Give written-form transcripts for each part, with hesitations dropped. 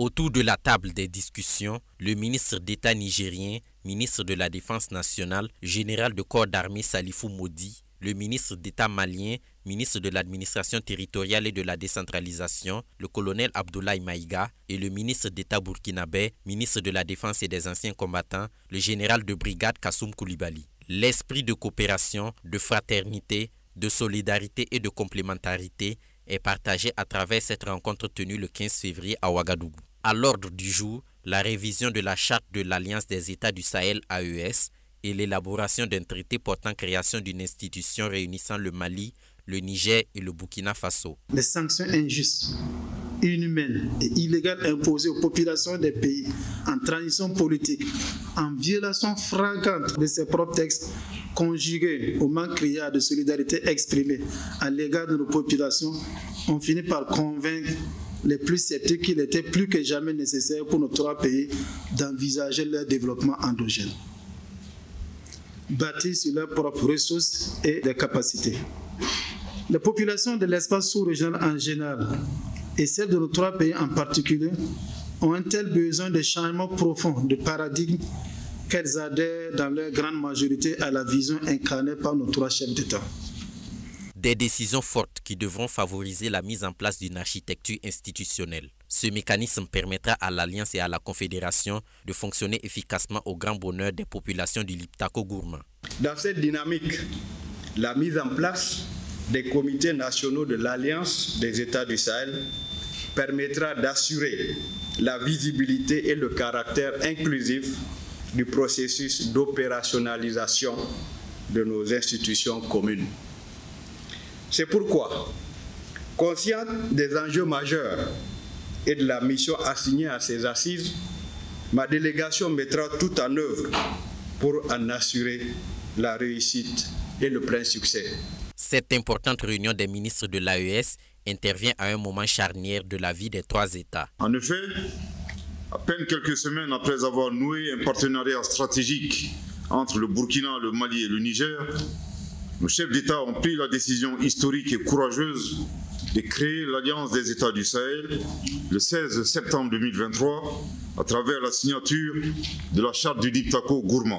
Autour de la table des discussions, le ministre d'État nigérien, ministre de la Défense nationale, général de corps d'armée Salifou Modi, le ministre d'État malien, ministre de l'administration territoriale et de la décentralisation, le colonel Abdoulaye Maïga, et le ministre d'État burkinabé, ministre de la Défense et des anciens combattants, le général de brigade Kassoum Koulibaly. L'esprit de coopération, de fraternité, de solidarité et de complémentarité est partagé à travers cette rencontre tenue le 15 février à Ouagadougou. À l'ordre du jour, la révision de la charte de l'Alliance des États du Sahel AES et l'élaboration d'un traité portant création d'une institution réunissant le Mali, le Niger et le Burkina Faso. Les sanctions injustes, inhumaines et illégales imposées aux populations des pays en transition politique, en violation flagrante de ses propres textes, conjuguées au manque criard de solidarité exprimé à l'égard de nos populations, ont fini par convaincre les plus sceptiques qu'il était plus que jamais nécessaire pour nos trois pays d'envisager leur développement endogène, bâti sur leurs propres ressources et des capacités. Les populations de l'espace sous-régional en général et celles de nos trois pays en particulier ont un tel besoin de changements profonds de paradigme qu'elles adhèrent dans leur grande majorité à la vision incarnée par nos trois chefs d'État. Des décisions fortes qui devront favoriser la mise en place d'une architecture institutionnelle. Ce mécanisme permettra à l'Alliance et à la Confédération de fonctionner efficacement au grand bonheur des populations du Liptako-Gourma. Dans cette dynamique, la mise en place des comités nationaux de l'Alliance des États du Sahel permettra d'assurer la visibilité et le caractère inclusif du processus d'opérationnalisation de nos institutions communes. C'est pourquoi, conscient des enjeux majeurs et de la mission assignée à ces assises, ma délégation mettra tout en œuvre pour en assurer la réussite et le plein succès. Cette importante réunion des ministres de l'AES intervient à un moment charnière de la vie des trois États. En effet, à peine quelques semaines après avoir noué un partenariat stratégique entre le Burkina, le Mali et le Niger, nos chefs d'État ont pris la décision historique et courageuse de créer l'Alliance des États du Sahel le 16 septembre 2023 à travers la signature de la charte du Liptako-Gourma.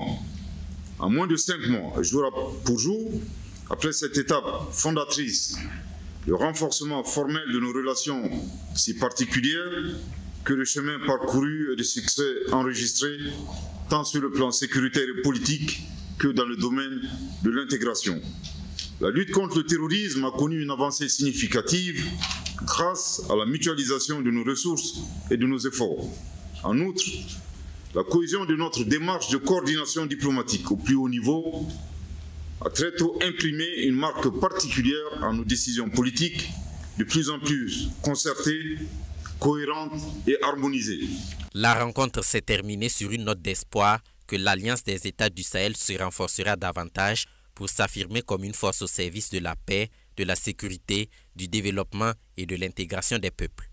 En moins de 5 mois, jour pour jour, après cette étape fondatrice, le renforcement formel de nos relations si particulières, que le chemin parcouru et le succès enregistré, tant sur le plan sécuritaire et politique que dans le domaine de l'intégration. La lutte contre le terrorisme a connu une avancée significative grâce à la mutualisation de nos ressources et de nos efforts. En outre, la cohésion de notre démarche de coordination diplomatique au plus haut niveau a très tôt imprimé une marque particulière à nos décisions politiques, de plus en plus concertées, cohérentes et harmonisées. La rencontre s'est terminée sur une note d'espoir que l'Alliance des États du Sahel se renforcera davantage pour s'affirmer comme une force au service de la paix, de la sécurité, du développement et de l'intégration des peuples.